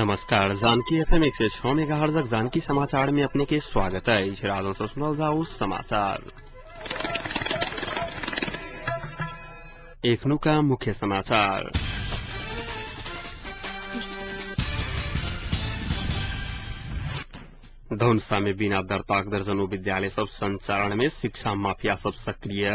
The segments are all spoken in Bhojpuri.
नमस्कार। जानकी एफएम 106 मेगाहर्ट्ज जानकी समाचार में अपने के स्वागत है। इशरादों से सुनल जाऊ समाचार। एखनु का मुख्य समाचार। धौनसा में बिना दर्ताक दर्जनों विद्यालय सब संचालन में शिक्षा माफिया सब सक्रिय।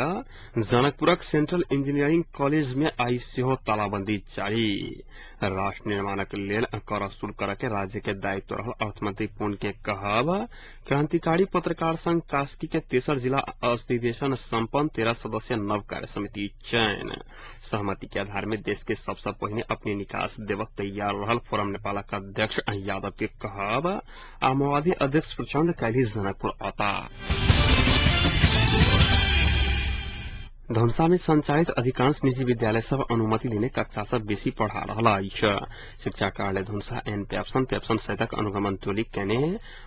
जनकपुरक सेंट्रल इंजीनियरिंग कॉलेज में आई सेहो तालाबंदी जारी। राष्ट्र निर्माणक लेल कर शुल्क के राज्य के दायित्व रहल अर्थमंत्री पुन के कहब। क्रांतिकारी पत्रकार संघ कास्की के तेसर जिला अधिवेशन संपन्न 13 सदस्य नव कार्य समिति चयन। सहमति के आधार में देश के सबसे पहले अपने निकास देवक तैयार रहल फोरम नेपालक अध्यक्ष यादव के कहब। आ माओवादी अध्यक्ष प्रचण्ड काल्हि जनकपुर अता। धौनसा में संचालित अधिकांश निजी विद्यालय सब अनुमति लेने कक्षा सब बेसी पढ़ा रहा। शिक्षा कार्यालय धौनसा एन पेप्सन सहितक अनुगमन टोली केने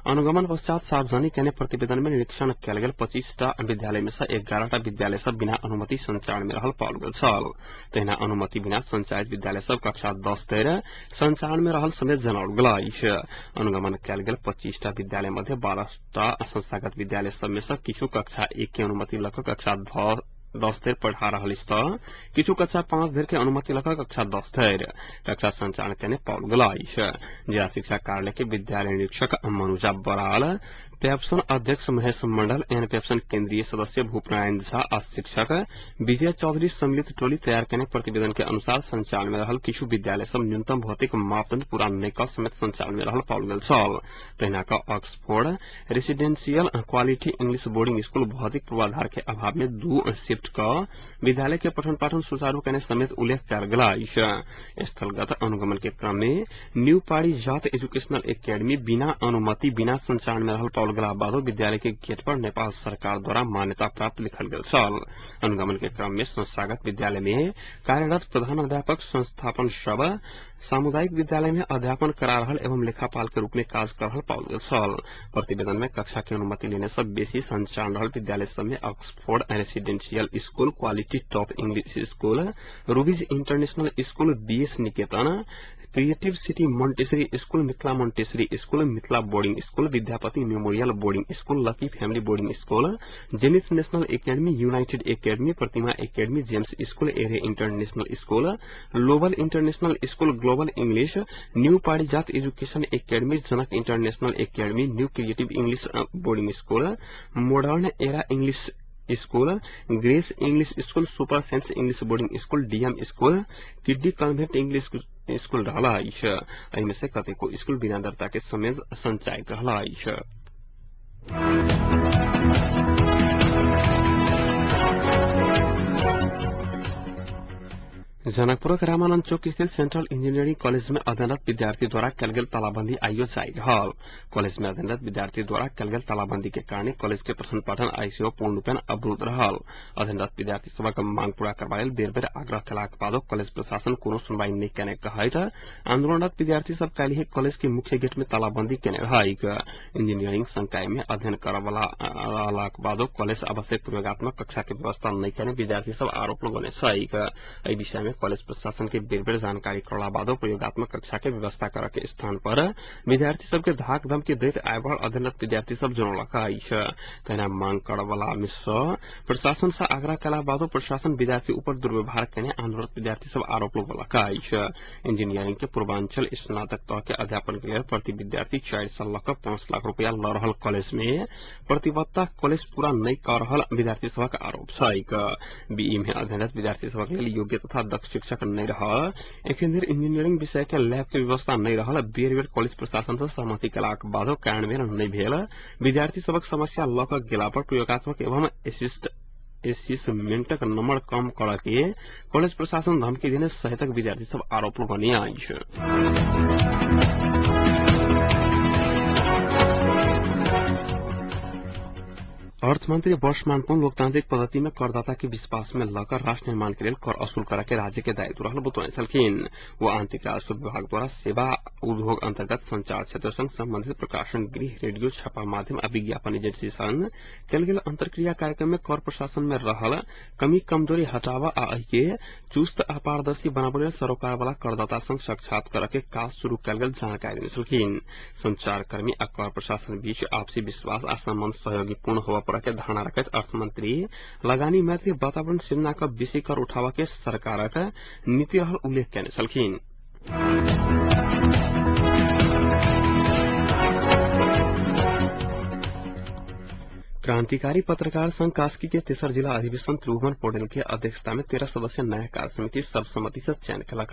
अनुगमन पश्चात सार्वजनिक केने प्रतिवेदन में निरीक्षण कयल गेल 25टा विद्यालय में से 11टा विद्यालय सब बिना अनुमति संचालन में रहल पाओल गेल छल। तहिना अनुमति बिना संचालित विद्यालय सब कक्षा 10 धरि संचालन में रहल समेत जनाओल गेल। अनुगमन कयल गेल 25टा विद्यालय मध्य 12टा संस्थागत विद्यालय सब में से किछु कक्षा 1 के अनुमति लक कक्षा 10 धरि पढ़ा रहल अछि। किछु कक्षा 5 धरि के अनुमति लक कक्षा 10 धरि कक्षा संचालन केने पाओल गेल। जिला शिक्षा कार्यालय के विद्यालय निरीक्षक मनुजा बराल, पेप्सन अध्यक्ष महेश मंडल, एन पेप्सन केंद्रीय सदस्य भूपनारायण झा आ शिक्षक विजय चौधरी सम्मिलित टोली तैयार केने प्रतिवेदन के अनुसार संचालन में रहल किछु विद्यालय सब न्यूनतम भौतिक मापदंड पूरा नहि क समेत संचालन में रहल पाओल गेल छल। तहिना क Oxford residential quality English boarding school भौतिक पूर्वाधार के अभाव में 2 शिफ्ट क विद्यालय के पठन पाठन सुचारू करने समेत उल्लेख कयल गेल। स्थलगत अनुगमन के क्रम में न्यू पाड़ी जात एजुकेशनल एकेडमी बिना अनुमति बिना संचालन में रहल पाओल गेला बादो विद्यालय के गेट पर नेपाल सरकार द्वारा मान्यता प्राप्त लिखल गेल छल। अनुगमन के क्रम में संस्थागत विद्यालय में कार्यरत प्रधान अध्यापक संस्थापन सब सामुदायिक विद्यालय में अध्यापन करा रहल एवं लेखापाल के रूप में काज कर रहल पाओल गेल छल। प्रतिवेदन में कक्षा के अनुमति लेने सब बेसी संचालन रहल विद्यालय सब में Oxford residential school, quality top English school, Rubies international school, BS Niketan, creative city Montessori school, Mithila Montessori school, Mithila boarding school, Vidyapati memorial boarding school, lucky family boarding school, Zenith national academy, united academy, Pratima academy, James school, array international school, global international school, global English, new Parijat education academy, Janak international academy, new creative English boarding school, modern era English school, grace English school, super science English boarding school, DM school, kiddie convent English school रहला। एहिमे से कतेको स्कूल बिना दर्ता के समेत संचालित रहला। जनकपुर रामानंद चौक स्थित सेंट्रल इंजीनियरिंग कॉलेज में अध्ययनरत विद्यार्थी द्वारा कयल गेल तालाबंदी आइयो जारी रहल। कॉलेज में अध्ययनरत विद्यार्थी द्वारा कयल गेल तालाबंदी के कारण कॉलेज के पठन पाठन आई सेहो पूर्ण रूपेण अवरुद्ध रहल। अध्ययनरत विद्यार्थी सबक मांग पूरा करबा लेल बेर बेर आग्रह कयलाक बादो कॉलेज प्रशासन कोनो सुनवाई नहि केने कहैत आंदोलनरत विद्यार्थी सब काल्हि कॉलेज के मुख्य गेट में तालाबंदी केने रहैक। इंजीनियरिंग संकाय में अध्ययन करबाक बादो कॉलेज आवश्यक प्रयोगात्मक कक्षा के व्यवस्था नहि केने विद्यार्थी सब आरोप लगौने छैक। एहि विषय में कॉलेज प्रशासन के बेर बेर जानकारी करला बादो प्रयोगात्मक कक्षा के व्यवस्था करे के स्थान पर विद्यार्थी सबके धाक धमकी दैत आबि रहल अध्ययनरत विद्यार्थी सब जनौलक अछि। तहिना मांग करवला में प्रशासन से आग्रह कयला बादो प्रशासन विद्यार्थी ऊपर दुर्व्यवहार केने आंदोलनरत विद्यार्थी सब आरोप लगौलक अछि। इंजीनियरिंग के पूर्वांचल स्नातक तह के अध्यापन के लिए प्रति विद्यार्थी 4 साल लक 5 लाख रुपया ल रहल कॉलेज में प्रतिबद्धता कॉलेज पूरा नहीं कर रहल विद्यार्थी सबक आरोप छैक। बीई में अध्ययनरत विद्यार्थी सबक लेल योग्य तथा दक्ष शिक्षक नहीं रह एखन धरि इंजीनियरिंग विषय के लैब के व्यवस्था नहीं रहल। बेर बेर कॉलेज प्रशासन से सहमति कयलाक बादो कार्यान्वयन नहीं भेल। विद्यार्थी सबक समस्या ल क गेला पर प्रयोगात्मक एवं असेसमेंटक नंबर कम करऽ के कॉलेज प्रशासन धमकी देने सहितक विद्यार्थी सब आरोप लगौने अछि। अर्थमंत्री वर्षमान लोकतांत्रिक पद्धति में करदाता के विश्वास में लकर राष्ट्र निर्माण के लिए कर असूल करा के राज्य के दायित्व रहल बतौने छलखिन। वो आंतरिक राजस्व विभाग द्वारा सेवा उद्योग अंतर्गत संचार क्षेत्र संग संबंधित प्रकाशन गृह रेडियो छापा माध्यम आ विज्ञापन एजेंसी संग कल गेल अंतरक्रिया कार्यक्रम में कर प्रशासन में रहल कमी कमजोरी हटावा आ के चुस्त आ पारदर्शी बनावे सरोकार वाला करदाता संग साक्षात्कार के काज शुरू कल गेल जानकारी देने छलखिन। संचारकर्मी आ कर प्रशासन बीच आपसी विश्वास आ संबंध सहयोगीपूर्ण होवा के धारणा रखत अर्थमंत्री लगानी मैत्री वातावरण सृजना का बेसी कर उठावा के सरकारक नीति रहल उल्लेख कयने छलखिन। क्रांतिकारी पत्रकार संघ कास्की के तेसर जिला अधिवेशन त्रिभुवन पौडेल के अध्यक्षता में 13 सदस्य नया कार्य समिति सर्वसम्मति से चयन कल।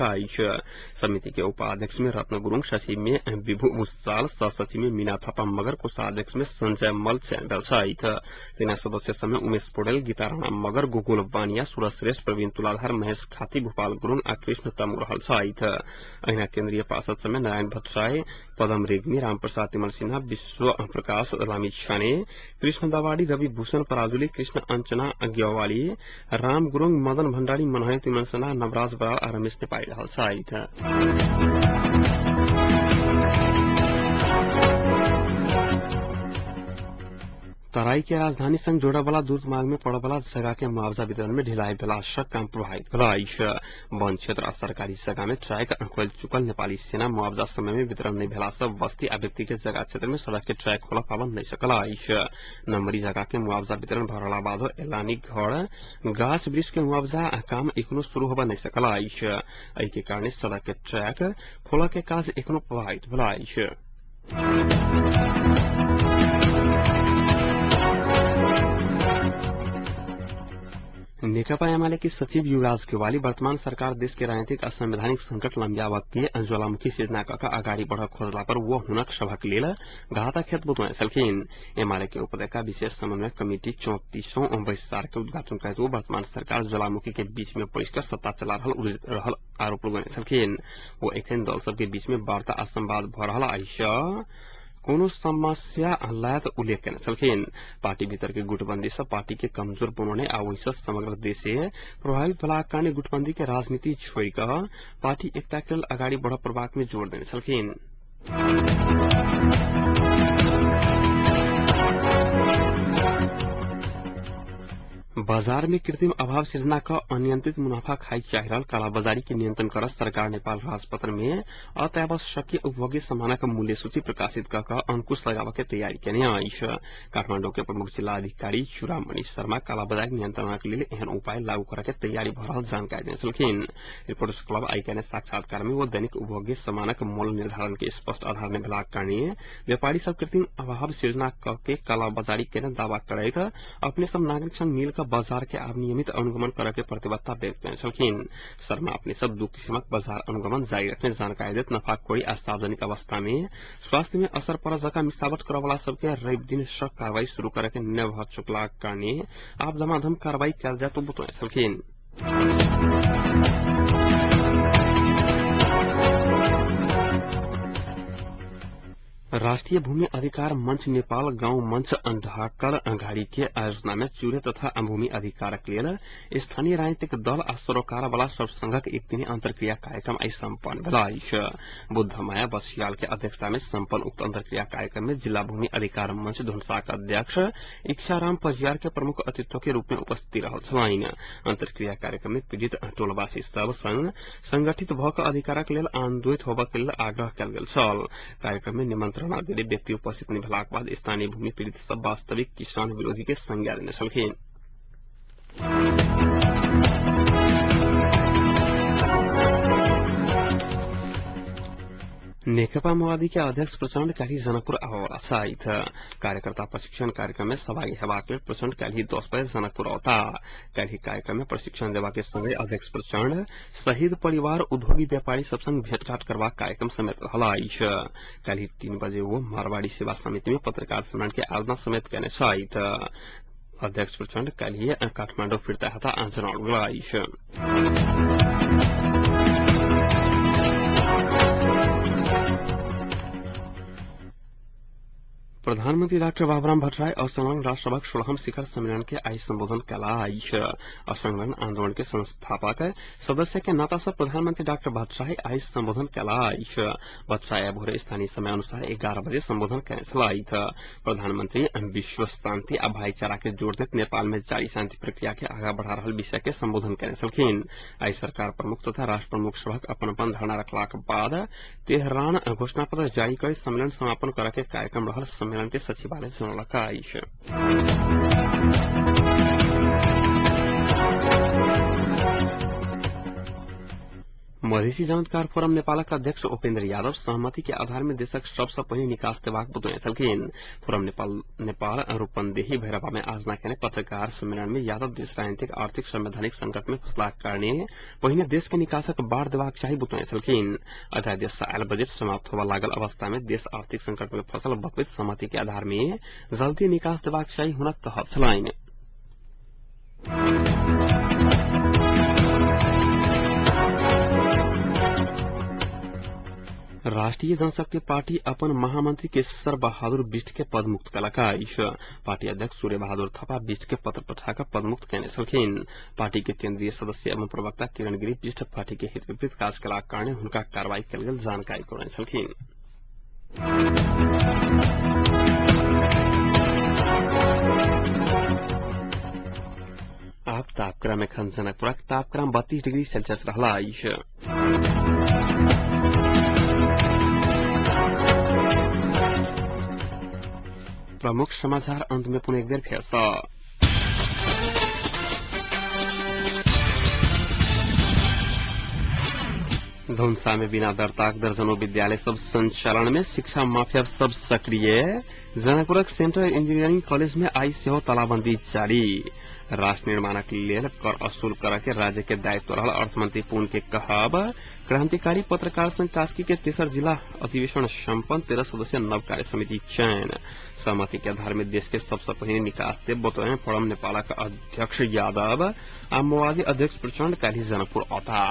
समिति के उपाध्यक्ष में रत्न गुरुङ, सचिव में विभु मुसाल, सहसचिव में मीना थापा मगर, कोषाध्यक्ष में संजय मल चयन भेल। 3 सदस्य समय उमेश पौडेल, गीता राणा मगर, गोकुल वानिया, सूरज श्रेष्ठ, प्रवीण तुलाधर, महेश खाती, भूपाल गुरुङ आ कृष्ण तमु रहल। अहिना केन्द्रीय पार्षद समय नारायण भट्टराय, पदम रेग्मी, रामप्रसाद तिमल सिन्हा, विश्व प्रकाश लामी छाने, कृष्ण दवाड़ी, रवि भूषण पराजुली, कृष्ण अंचना अग्यवाली, राम गुरुङ, मदन भण्डारी, मनोहर तिमल सिन्हा, नवराज बराल आ रमेश नेपाली रहल। तराई के राजधानी संग जोड़ा वाला दूध मार्ग में पड़ा वाला जगह के मुआवजा वितरण में ढिलाई भेला काम प्रभावित भेल। वन क्षेत्र आ सरकारी जगह में ट्रैक खोल चुकल नेपाली सेना मुआवजा समय में वितरण नहीं भेला से बस्ती आ व्यक्ति के जगह क्षेत्र में सड़क के ट्रैक खोला पावन नहीं सकल। नंबरी जगह के मुआवजा वितरण भरला बाद एलानी घर गाछ वृक्ष के मुआवजा काम एखनो शुरू होबा नहीं सकल। एहि के कारण सड़क के ट्रैक खोला के काज एखनो प्रभावित भेल। नेकपा एमाले के सचिव युवराज केवाली वर्तमान सरकार देश के राजनीतिक और संवैधानिक संकट लंबियावा के ज्वालामुखी सृजना कऽ आगाड़ी बढ़ खोजला पर वो हुनक सभक लेल घाता खेत बतौने छलखिन। एमाले के उपत्यका विशेष समन्वय कमिटी 34वां बैसार के उद्घाटन करते हुए वर्तमान सरकार ज्वालामुखी के बीच में पड़ि सत्ता चला रहल आरोप लगौने छलखिन। वो एखन दल सब के बीच में वार्ता आ संवाद भ रहल कोनो समस्या लायत उल्लेख करने छलखिन। पार्टी भीतर के गुटबंदी से पार्टी के कमजोर बनाने आ वैसे समग्र देश से प्रभावित भला कारण गुटबंदी के राजनीति छोड़ कर पार्टी एकता के अगाडि बढ़ प्रभाव में जोड़ देने छलखिन। बाजार में कृत्रिम अभाव सृजना का अनियंत्रित मुनाफा खाई चाह रहल कालाबाजारी के नियंत्रण कर सरकार नेपाल राजपत्र में अत्यावश्यकीय उपभोग्य सामानक मूल्य सूची प्रकाशित कर अंकुश लगाव के तैयारी केने अछि। काठमांडू के प्रमुख जिला अधिकारी चूड़ामणि शर्मा कालाबाजारी नियंत्रण के लिए एहन उपाय लागू करे के तैयारी भ रहल जानकारी देने छलखिन। रिपोर्टर्स क्लब आई के साक्षात्कार में वो दैनिक उपभोग्य सामानक मूल्य निर्धारण के स्पष्ट आधार में भेलाक कारणे व्यापारी सब कृत्रिम अभाव सृजना के कालाबाजारी के दावा करैत अपने सब नागरिक संग मिलकर बाजार के अनियमित अनुगमन करे के प्रतिबद्धता व्यक्त करने छलखिन। शर्मा अपने सब 2 किसिमक बाजार अनुगमन जारी रखने जानकारी देत नफाखोरी आ सार्वजनिक अवस्था में स्वास्थ्य में असर पड़ जका मिसावट करे वाला सबके रवि दिन सख्त कार्रवाई शुरू करे के निर्णय भ चुकला कारणे आप दमादम कार्रवाई कल जाए तो बतौने छलखिन। राष्ट्रीय भूमि अधिकार मंच नेपाल गांव मंच ढाकल अघाड़ी के आयोजना में चूरे तथा भूमि अधिकारक लेल स्थानीय राजनीतिक दल आ सरोकार वाला सब संघक एक दिनी अंतरक्रिया कार्यक्रम आई सम्पन्न भेल। बुद्ध माया बसियाल के अध्यक्षता में सम्पन्न उक्त अंतरक्रिया कार्यक्रम में जिला भूमि अधिकार मंच धुनसाक अध्यक्ष इच्छाराम पजियार के प्रमुख अतिथि के रूप में उपस्थित रहल छलैन। अंतरक्रिया कार्यक्रम में पीड़ित टोलवासी सब संग संगठित भऽ अधिकारक लेल आंदोलित होबऽ के लेल आग्रह कयल गेल छल। कार्यक्रम में निमंत्रण दिले व्यक्ति उपस्थित नहीं भेलाक बाद स्थानीय भूमि पीड़ित सब वास्तविक किसान विरोधी के संज्ञा लेने छलखिन। नेकपा माओवादी के अध्यक्ष प्रचण्ड काल्हि जनकपुर आवाला छथि। कार्यकर्ता प्रशिक्षण कार्यक्रम में सहभागी हेबाक लेल प्रचण्ड काल्हि 10 बजे जनकपुर औता। काल्हि कार्यक्रम में प्रशिक्षण देबा के संगे अध्यक्ष प्रचण्ड शहीद परिवार उद्योगी व्यापारी सब संग भेंटघाट करबाक कार्यक्रम समेत रहल अछि। काल्हि 3 बजे वो मारवाड़ी सेवा समिति में पत्रकार सम्मेलन के आयोजना समेत केने छथि। अध्यक्ष प्रचण्ड काल्हि काठमांडू फिरता हेता जनाओल गेल अछि। प्रधानमंत्री डाक्टर बाबुराम भट्टराई असंलग्न राष्ट्रसभा 16 शिखर सम्मेलन के आई संबोधन कलाई असंलग्न आंदोलन के संस्थापक सदस्य के नाता से प्रधानमंत्री डाक्टर भट्टराई आई संबोधन कलाई भट्टराई भोरे स्थानीय समय अनुसार 11 बजे संबोधन करने प्रधानमंत्री विश्व शांति आ भाईचारा के जोड़ देत नेपाल में जारी शांति प्रक्रिया के आगा बढ़ा रहा विषय के संबोधन करने आई सरकार प्रमुख तथा राष्ट्र प्रमुख सभक अपन धारणा रखलाक बाद तेहरान घोषणा पत्र जारी कर सम्मेलन समापन करे के कार्यक्रम रहल सम्मेलन के सचिवालय जनौलक अछि। मधेसी जनोद्धार फोरम नेपालक अध्यक्ष उपेन्द्र यादव सहमति के आधार में देशक सबसे पहिने निकास देबाक बतौने छलखिन। फोरम नेपाल रूपन्देही भैरवा में आयोजना केने पत्रकार सम्मेलन में यादव देश राजनीतिक आर्थिक संवैधानिक संकट में फंसलाक कारणे पहिने देश के निकासक बाढ़ देबाक चाही बतौने छलखिन। अध्यादेश आयल बजट समाप्त होबा लागल अवस्था में देश आर्थिक संकट में फसल बकवित सहमति के आधार में जल्दी निकास देबाक चाही हुनक कहब छलैन। राष्ट्रीय जनशक्ति पार्टी अपन महामंत्री केशर बहादुर बिष्ट के पदमुक्त कलक पार्टी अध्यक्ष सूर्य बहादुर थपा बिष्ट के पत्र पठाकर पदमुक्त कैने छलखिन। पार्टी के केंद्रीय सदस्य एवं प्रवक्ता किरण गिरी बिष्ट पार्टी के हित विपरीत काज कलाक कारण हुनका कार्रवाई कयल गेल जानकारी करौने छलखिन। आप तापक्रम एखन जनकपुरक तापक्रम 32 डिग्री सेल्सियस रहला। प्रमुख समाचार अंत में पुनः एक बेर फेर से धुंसा में बिना दर्ताक दर्जनों विद्यालय सब संचालन में शिक्षा माफिया सब सक्रिय जनकपुरक सेंट्रल इंजीनियरिंग कॉलेज में आई सेहो तालाबंदी जारी। राष्ट्र निर्माणक लेल कर असूल करे के राज्य के दायित्व रहल अर्थमंत्री पूर्ण के कहब। क्रांतिकारी पत्रकार संघ कास्की के तेसर जिला अधिवेशन संपन्न 13 सदस्यीय नव कार्य समिति चयन सहमति के आधार में देश के सबसे पहिने निकास देव बतौने फोरम नेपालक अध्यक्ष यादव आ माओवादी अध्यक्ष प्रचंड काल्हि जनकपुर औता।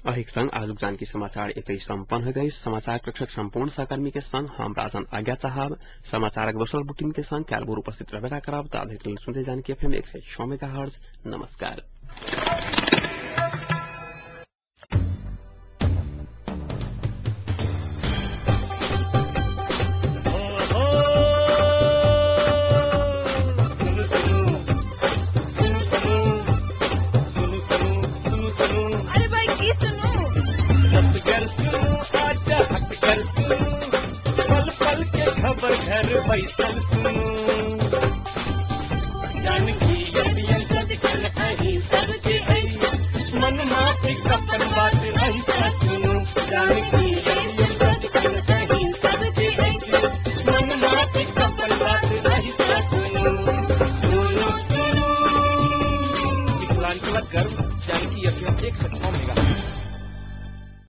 अहिक संग आजुक जानकी समाचार एतै सम्पन्न होइत अछि। समाचार कक्षक सम्पूर्ण सहकर्मी के संग हम राजन आज्ञा चाहब। समाचारक दोसर बुलेटिन के संग काल्हि उपस्थित रहबेला करब। ताधरि सुनते जानकी एफएम 106 मेगाहर्ट्ज। नमस्कार। घर बैसल